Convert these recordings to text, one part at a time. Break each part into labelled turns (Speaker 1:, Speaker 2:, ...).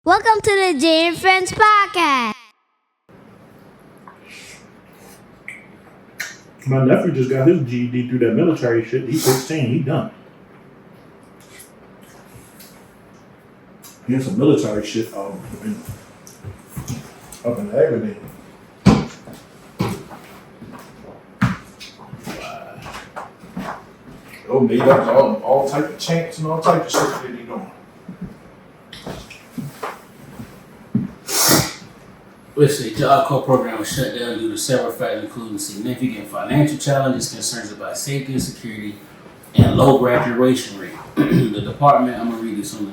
Speaker 1: Welcome to the Jay and Friends podcast.
Speaker 2: My nephew just got his GED through that military shit. He's 16. He done. He had some military shit up in everything. Oh, made up all type of chants and all type of shit that he doing.
Speaker 3: Let's see, Job Corps program was shut down due to several factors, including significant financial challenges, concerns about safety and security, and low graduation rate. The department, I'm gonna read this on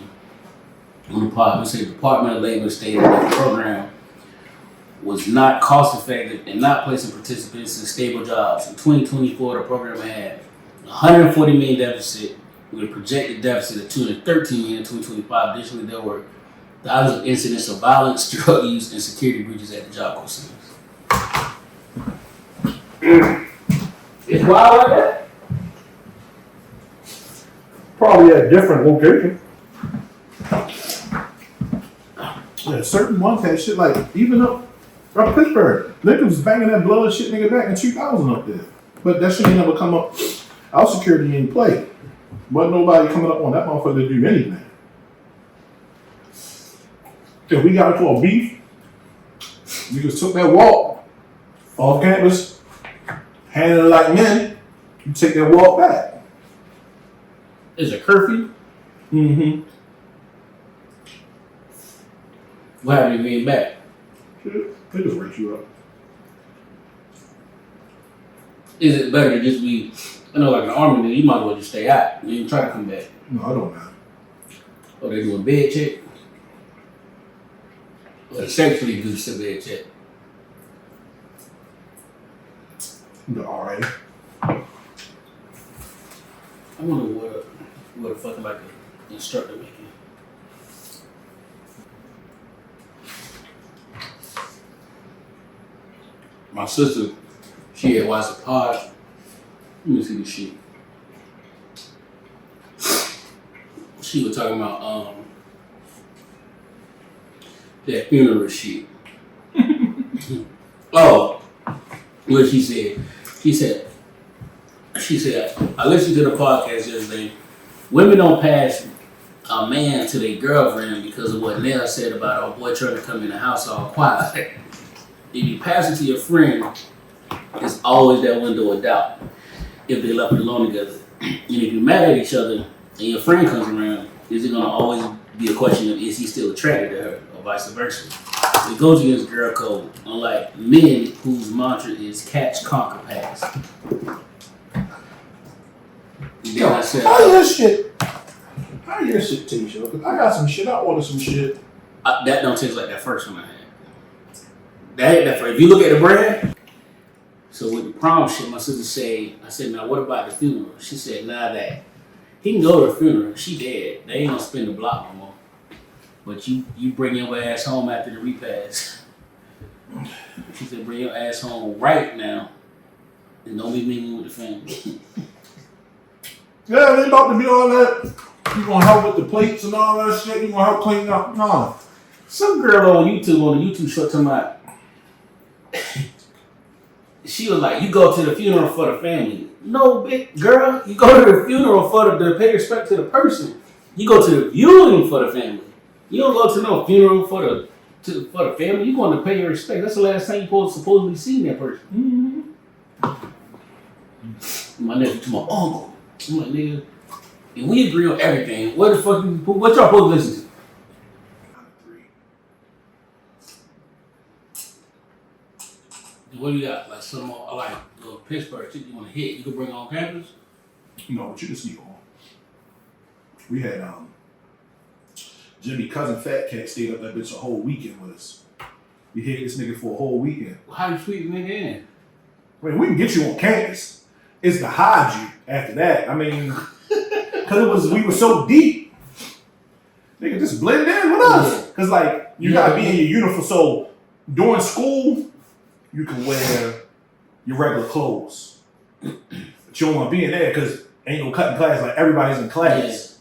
Speaker 3: the part. We say Department of Labor stated that the program was not cost effective and not placing participants in stable jobs. In 2024, the program had $140 million deficit with a projected deficit of $213 million in 2025. Additionally, there were thousands of incidents of violence, drug use, and security breaches at the Job Corps centers. It's wild like that?
Speaker 2: Probably at different locations. Yeah, certain ones had shit like, even up Pittsburgh. Niggas was banging that blood shit nigga back in 2000 up there. But that shit ain't never come up. Our security ain't play. Wasn't nobody coming up on that motherfucker to do anything. If we got into a beef, niggas took that walk off campus, handed it like men, you take that walk back.
Speaker 3: Is it curfew?
Speaker 2: Mm-hmm.
Speaker 3: What happened to being back?
Speaker 2: Shit, they just write you up.
Speaker 3: Is it better to just be, I know like an army, then you might as well just stay out. You didn't try to come back.
Speaker 2: No, I don't know.
Speaker 3: Or they do a bed check. Well, essentially do a bed check.
Speaker 2: The RA.
Speaker 3: I wonder what a fucking like an instructor making. My sister, she had watched a pod. Let me see this shit. She was talking about that funeral shit. Oh, what she said. She said, I listened to the podcast the other day. Women don't pass a man to their girlfriend because of what Nell said about our boy trying to come in the house all quiet. If you pass it to your friend, it's always that window of doubt if they left it alone together. And if you're mad at each other and your friend comes around, is it going to always be a question of is he still attracted to her or vice versa? It goes against girl code, unlike men whose mantra is catch, conquer, pass. Then I said,
Speaker 2: How your shit taste, yo? Cause I got some shit. I ordered some shit.
Speaker 3: that don't taste like that first one I had. That ain't that first. If you look at the brand, so with the prom shit, my sister said, I said, now what about the funeral? She said, nah, that he can go to the funeral. She dead. They ain't gonna spin the block no more. But you bring your ass home after the repast. She said, bring your ass home right now, and don't be meeting with the family.
Speaker 2: Yeah, they about to be all that. You gonna help with the plates and all that shit. You gonna help clean up? No.
Speaker 3: Some girl on the YouTube short talking about. She was like, you go to the funeral for the family. No, big girl, you go to the funeral to pay respect to the person. You go to the viewing for the family. You don't go to no funeral for the family. You going to pay your respect. That's the last time you supposedly seen that person. Mm-hmm. My nephew to my uncle. I'm like, nigga, and we agree on everything. What the fuck? What y'all supposed to listen to? What do you got? Like some like Pittsburgh shit you want to hit? You can bring on campus?
Speaker 2: No, but you can sneak on. We had Jimmy cousin Fat Cat stayed up that bitch a whole weekend with us. We hit this nigga for a whole weekend.
Speaker 3: Well, how you sweep the nigga in?
Speaker 2: I mean, we can get you on campus. It's to hide you after that. I mean, because we were so deep. Nigga just blended in with us. Because, like, you got to be in your uniform. So, during school, you can wear your regular clothes. But you don't want to be in there because ain't no cutting class. Like, everybody's in class.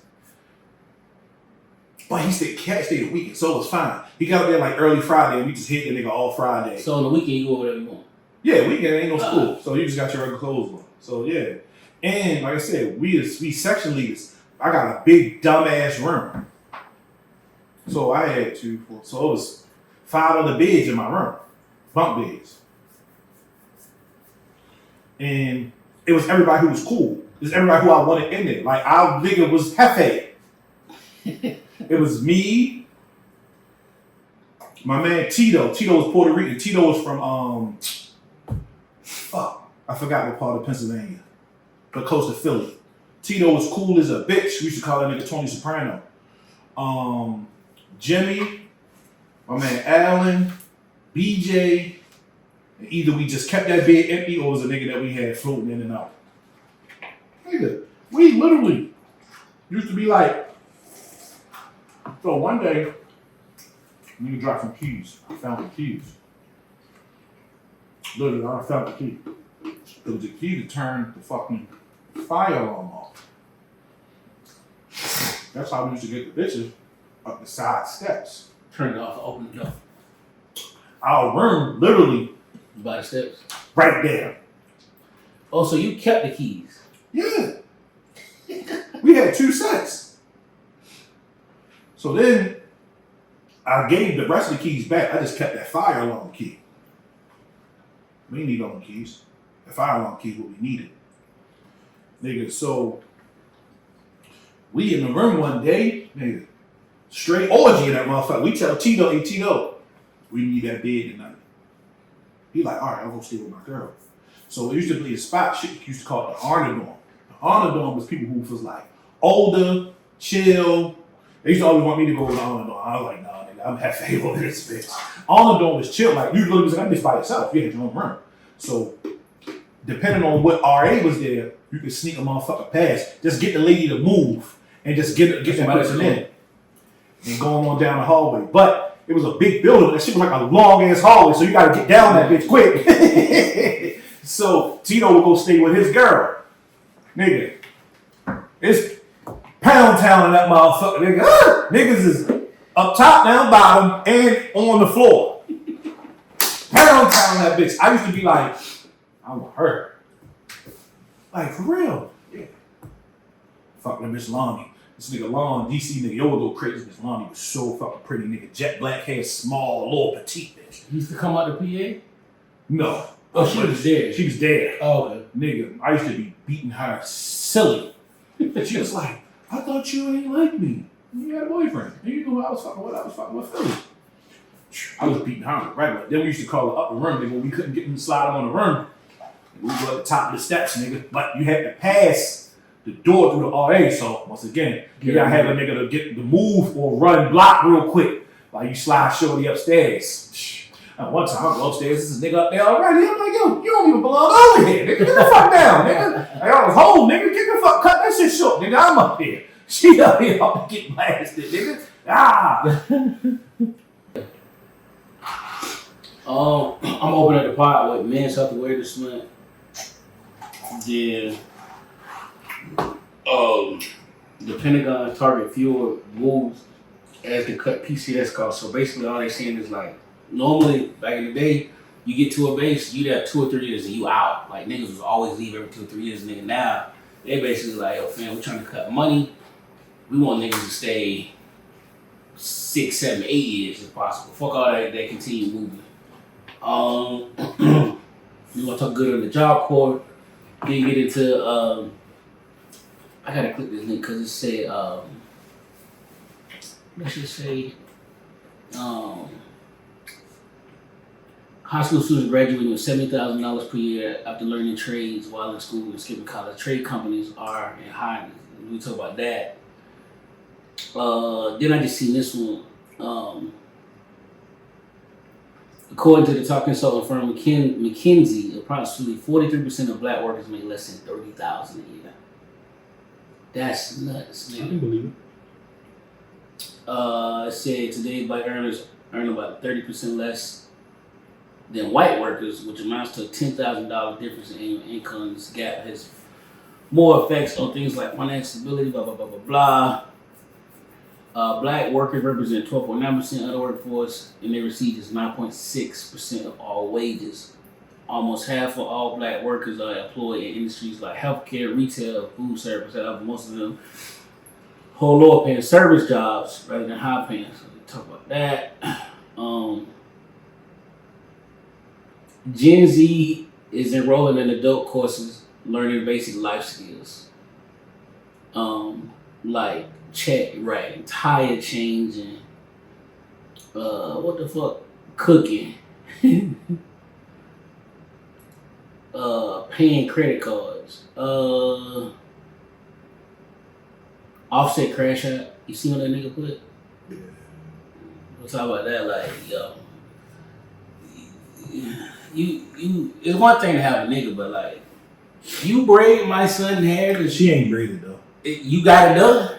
Speaker 2: But he can't stay the weekend, so it was fine. He got up there like early Friday, and we just hit the nigga all Friday.
Speaker 3: So on the weekend, you go whatever you want.
Speaker 2: Yeah, weekend ain't no school, so you just got your regular clothes on. So yeah, and like I said, we section leaders. I got a big dumbass room, so I had so it was 5 other beds in my room, bunk beds, and it was everybody who was cool. It was everybody who I wanted in there. Like our nigga was Hefe. It was me, my man Tito. Tito was Puerto Rican. Tito was from I forgot what part of Pennsylvania, but close to Philly. Tito was cool as a bitch. We used to call that nigga Tony Soprano. Jimmy, my man Alan, BJ. And either we just kept that bed empty or it was a nigga that we had floating in and out. Nigga, we literally used to be like, so one day, nigga dropped some keys. I found the keys. Literally, I found the key. It was the key to turn the fucking fire alarm off. That's how we used to get the bitches up the side steps.
Speaker 3: Turn it off, open the door.
Speaker 2: Our room, literally,
Speaker 3: By the steps.
Speaker 2: right there.
Speaker 3: Oh, so you kept the keys?
Speaker 2: Yeah. We had 2 sets. So then, I gave the rest of the keys back. I just kept that fire alarm key. We didn't need all the keys. The fire alarm key, what we needed. Nigga, so we in the room one day, nigga, straight orgy in that motherfucker. We tell Tito, hey Tito, we need that bed tonight. He like, all right, I'm gonna stay with my girl. So it used to be a spot, shit used to call it the honor dorm. The honor dorm was people who was like older, chill. They used to always want me to go to the honor dorm. I was like, nah, nigga, I'm half over this bitch. Honor dorm was chill. Like, you literally was like, this by yourself. You had your own room. So, depending on what RA was there, you could sneak a motherfucker past. Just get the lady to move and just get that person in. And going on down the hallway. But it was a big building. That shit was like a long ass hallway, so you gotta get down that bitch quick. So, Tito would go stay with his girl. Nigga, it's pound town in that motherfucker. Nigga, niggas is up top, down bottom, and on the floor. Pound town that bitch. I used to be like, I want her. Like, for real. Yeah. Fuck that bitch Lonnie. This nigga Lon, DC nigga, yo, go crazy. This Lonnie was so fucking pretty, nigga. Jet black hair, small, little petite bitch.
Speaker 3: He used to come out the PA?
Speaker 2: No.
Speaker 3: Oh, she was there.
Speaker 2: She was there.
Speaker 3: Oh, okay.
Speaker 2: Nigga, I used to be beating her silly. She was like, I thought you ain't like me. You had a boyfriend. And you knew who I was fucking with. I was fucking with Philly. I was beating her regular. Then we used to call her up the room, nigga. When we couldn't get them slide on the room, we were at the top of the steps, nigga. But you had to pass the door through the RA. So once again, you gotta have a nigga to get the move or run block real quick. Like you slide shorty upstairs. One time I go upstairs, this is nigga up there already. I'm like, yo, you don't even belong over here, nigga. Get the fuck down, nigga. Like, I was home, nigga. Get the fuck, cut that shit short, nigga. I'm up here. She up here up to get blasted, nigga. Ah.
Speaker 3: I'm opening the pot with men's health awareness month. Then, the Pentagon target fewer moves as to cut PCS costs. So basically, all they're saying is like, normally back in the day, you get to a base, you there 2 or 3 years and you out. Like niggas was always leave every 2 or 3 years. Nigga, now they basically like, yo, fam, we're trying to cut money. We want niggas to stay 6, 7, 8 years if possible. Fuck all that continue moving. We want to talk good on the Job Corps. Then get into I gotta click this link because it said let's just say high school students graduating with $70,000 per year after learning trades while in school and skipping college. Trade companies are in hiring. We talk about that. Then I just seen this one. According to the top consulting firm McKinsey, approximately 43% of black workers make less than $30,000 a year. That's nuts, man.
Speaker 4: I can believe it.
Speaker 3: It said today black earners earn about 30% less than white workers, which amounts to a $10,000 difference in annual income. This gap has more effects on things like financial stability, blah, blah, blah, blah, blah. Black workers represent 12.9% of the workforce, and they receive just 9.6% of all wages. Almost half of all black workers are employed in industries like healthcare, retail, food service. Most of them hold lower paying service jobs rather than high paying. So we talk about that. Gen Z is enrolling in adult courses, learning basic life skills, like check writing, tire changing, cooking, paying credit cards, offset crash out. You see what that nigga put?
Speaker 2: Yeah.
Speaker 3: We'll talk about that. Like, yo, you. It's one thing to have a nigga, but like, you braid my son's hair.
Speaker 2: She ain't braided though.
Speaker 3: You got it done.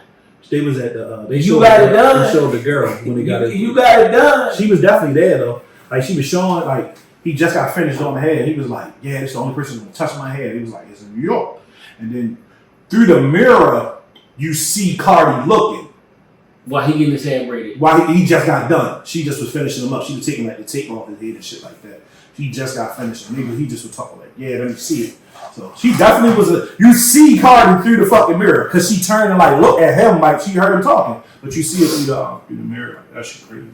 Speaker 2: They was at the. They
Speaker 3: You got it done.
Speaker 2: They showed the girl when they got it.
Speaker 3: You got it done.
Speaker 2: She was definitely there though. Like she was showing like he just got finished on the hair. He was like, "Yeah, it's the only person who touched my hair." He was like, "It's in New York," and then through the mirror you see Cardi looking.
Speaker 3: While he getting his hair braided.
Speaker 2: While he just got done. She just was finishing him up. She was taking like the tape off his head and shit like that. He just got finished. And nigga, he just was talking like, "Yeah, let me see it." So she definitely was you see Cardi through the fucking mirror because she turned and like looked at him like she heard him talking, but you see it through the mirror. Like, that shit crazy.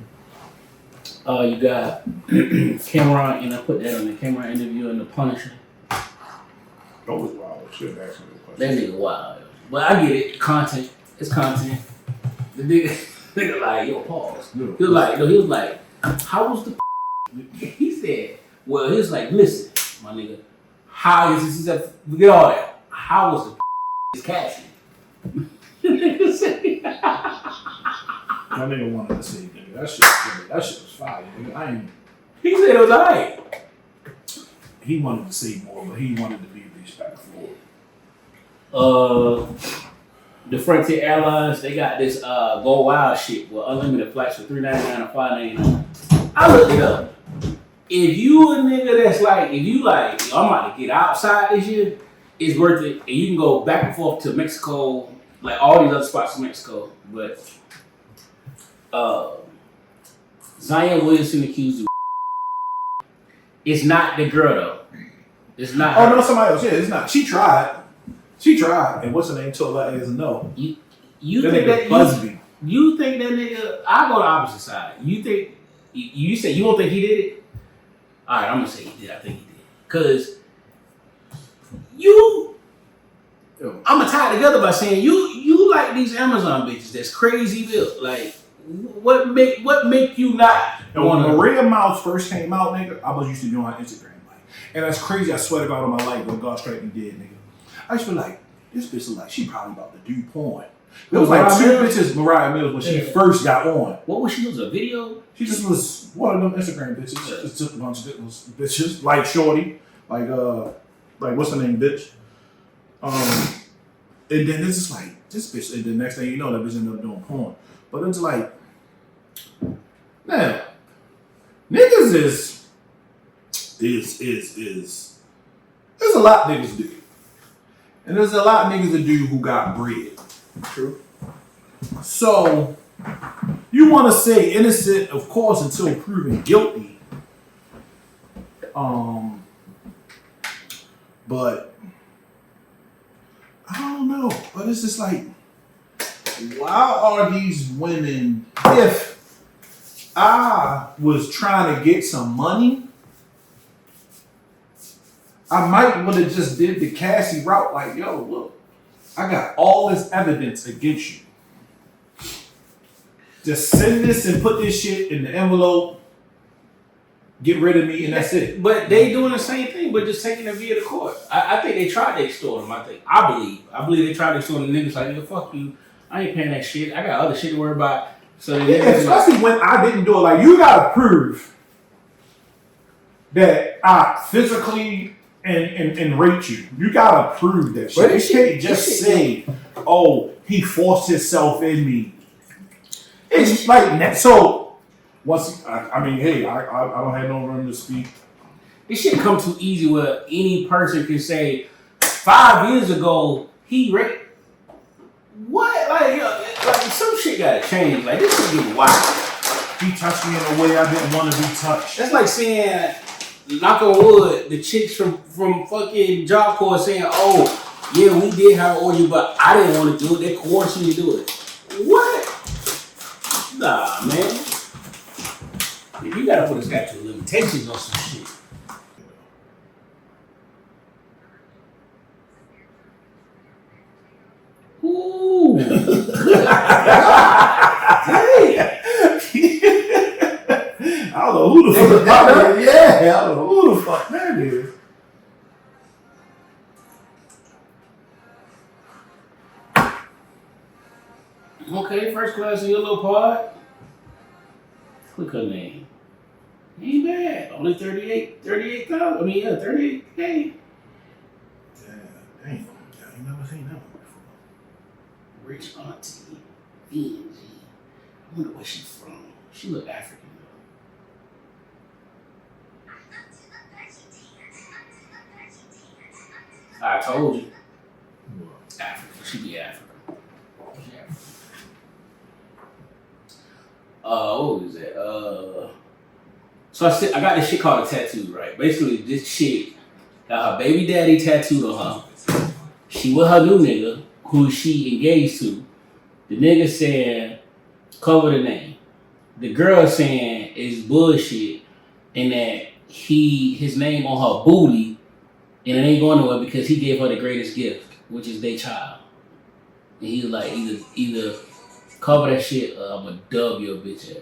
Speaker 3: You got Cameron, and I put that on the Cameron interview and the Punisher.
Speaker 2: That was wild. Shit, actually.
Speaker 3: That nigga wild. But I get it. Content. It's content. The nigga like, yo, pause. He was like, how was the he said, well, he was like, listen, my nigga, how is this? He said, forget all that. How was the casting?
Speaker 2: My nigga wanted to say, nigga, that shit was fire, nigga.
Speaker 3: He said it was alright.
Speaker 2: He wanted to say more, but he wanted to be respectful.
Speaker 3: The Frontier Airlines, they got this Go Wild shit with unlimited flights for $3.99 or $5.99. I looked it up. If you a nigga that's like, if you like, I'm about to get outside this year, it's worth it. And you can go back and forth to Mexico, like all these other spots in Mexico. But Zion Williamson accused of it's not the girl though. It's not.
Speaker 2: Oh, no, somebody else. Yeah, it's not. She tried. And what's her name told her ass no.
Speaker 3: You
Speaker 2: that
Speaker 3: think
Speaker 2: nigga
Speaker 3: that
Speaker 2: Busby.
Speaker 3: you think that nigga? I go the opposite side. You think you say you don't think he did it? All right, I'm gonna say he did. I think he did. Cause I'm gonna tie it together by saying you like these Amazon bitches that's crazy built. Like what make you not?
Speaker 2: And when Maria Mouse first came out, nigga, I was used to be on Instagram, like, and that's crazy. I swear to God on my life, when God strike me dead, nigga. I used to be like, this bitch look like she probably about to do porn. There was like two bitches, Mariah Mills, when she first got on.
Speaker 3: What was she? Was a video?
Speaker 2: She just was one of them Instagram bitches. She just took a bunch of bitches, like Shorty, like what's her name, bitch. And then it's just like this bitch, and the next thing you know, that bitch ended up doing porn. But it's like, man, niggas is there's a lot niggas do. And there's a lot of niggas that do who got bread. True. So, you want to say innocent, of course, until proven guilty. But, I don't know. But it's just like, why are these women, if I was trying to get some money, I might would have just did the Cassie route, like, yo, look, I got all this evidence against you. Just send this and put this shit in the envelope, get rid of me, and that's it.
Speaker 3: But they doing the same thing, but just taking it via the court. I think they tried to extort them. I believe they tried to extort the niggas like, yo, fuck you, I ain't paying that shit. I got other shit to worry about. So
Speaker 2: yeah, especially when I didn't do it. Like, you gotta prove that I physically and rate you. You gotta prove that shit. You can't just say, "Oh, he forced himself in me." It's like that. So once I mean, hey, I don't have no room to speak.
Speaker 3: This shit come too easy where any person can say 5 years ago he raped. What? Like like some shit gotta change. Like this shit get wild.
Speaker 2: He touched me in a way I didn't want to be touched.
Speaker 3: That's like saying, knock on wood, the chicks from fucking Job Corps saying, oh, yeah, we did have an orgy, but I didn't want to do it. They coerced me to do it. What? Nah, man. You gotta put a statute of limitations on some shit. Ooh.
Speaker 2: Hey. I don't know who the fuck that is. Yeah, I don't know who the fuck that is.
Speaker 3: Okay, first class in your little pod. Click her name. Ain't bad. Only 38,000. I mean, yeah, 38K.
Speaker 2: Yeah, damn. I ain't never seen that one before.
Speaker 3: Rich auntie. VNG. I wonder where she's from. She look African though. I told you. African. She be African. What was that? So I got this shit called a tattoo, right? Basically, this chick got her baby daddy tattooed on her. She with her new nigga, who she engaged to. The nigga saying, cover the name. The girl saying it's bullshit and that his name on her booty and it ain't going nowhere because he gave her the greatest gift, which is their child. And he was like, either cover that shit or I'ma dub your bitch ass.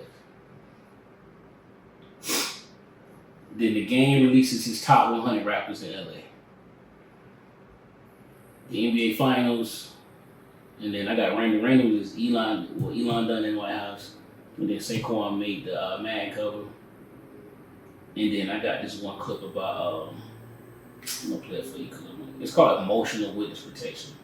Speaker 3: Then the game releases his top 100 rappers in LA. The NBA Finals, and then I got Randy Reynolds is Elon done in the White House. And then Saquon made the Madden cover. And then I got this one clip about, I'm gonna play it for you. It's called Emotional Witness Protection.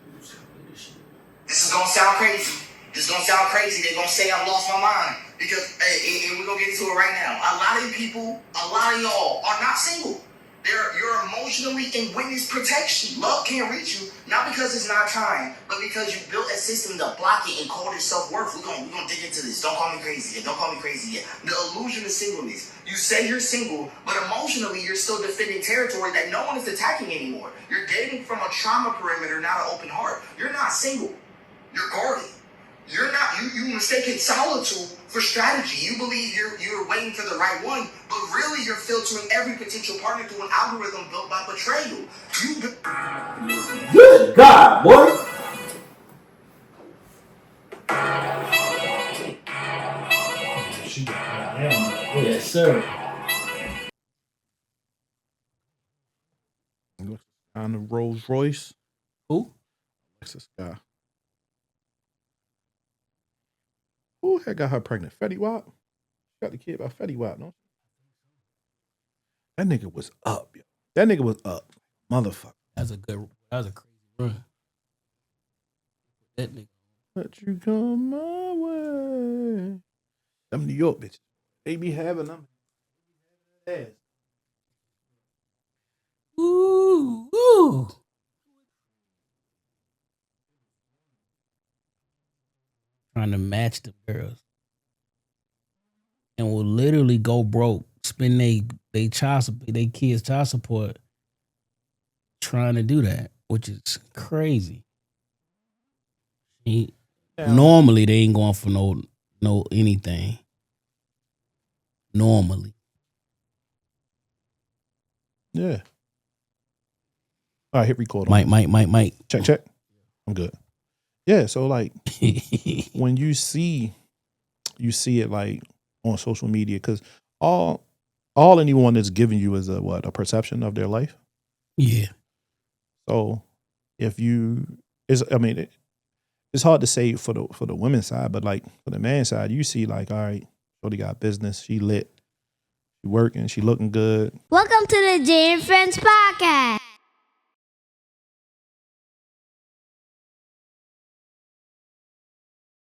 Speaker 4: This is gonna sound crazy. They're gonna say I lost my mind. Because, and we're gonna get into it right now. A lot of people, a lot of y'all are not single. You're emotionally in witness protection. Love can't reach you, not because it's not time, but because you built a system to block it and call it self-worth. We're gonna dig into this. Don't call me crazy yet. The illusion of singleness. You say you're single, but emotionally you're still defending territory that no one is attacking anymore. You're dating from a trauma perimeter, not an open heart. You're not single. You're guarded. You're not, you mistaken solitude for strategy. You believe you're waiting for the right one, but really you're filtering every potential partner through an algorithm built by betrayal.
Speaker 3: Good God, boy.
Speaker 2: She got that.
Speaker 3: Yes, sir.
Speaker 5: On the Rolls Royce.
Speaker 3: Who?
Speaker 5: Lexus guy. Who had got her pregnant? Fetty Wap? She got the kid by Fetty Wap, no? That nigga was up, yo. That nigga was up. Motherfucker.
Speaker 3: That was a crazy run. That nigga.
Speaker 5: Let you come my way. Them New York bitches. They be having them. Ass.
Speaker 3: Ooh. Trying to match the girls. And will literally go broke, spend they kids' child support trying to do that, which is crazy. Normally they ain't going for no anything. Normally.
Speaker 5: Yeah. All right, hit record.
Speaker 3: Mike.
Speaker 5: Check. I'm good. Yeah, so like when you see it like on social media, because all anyone is giving you is a perception of their life.
Speaker 3: Yeah.
Speaker 5: So if it's hard to say for the women's side, but like for the man's side, you see like, all right, shorty got business, she lit, she working, she looking good.
Speaker 1: Welcome to the Jay and Friends podcast.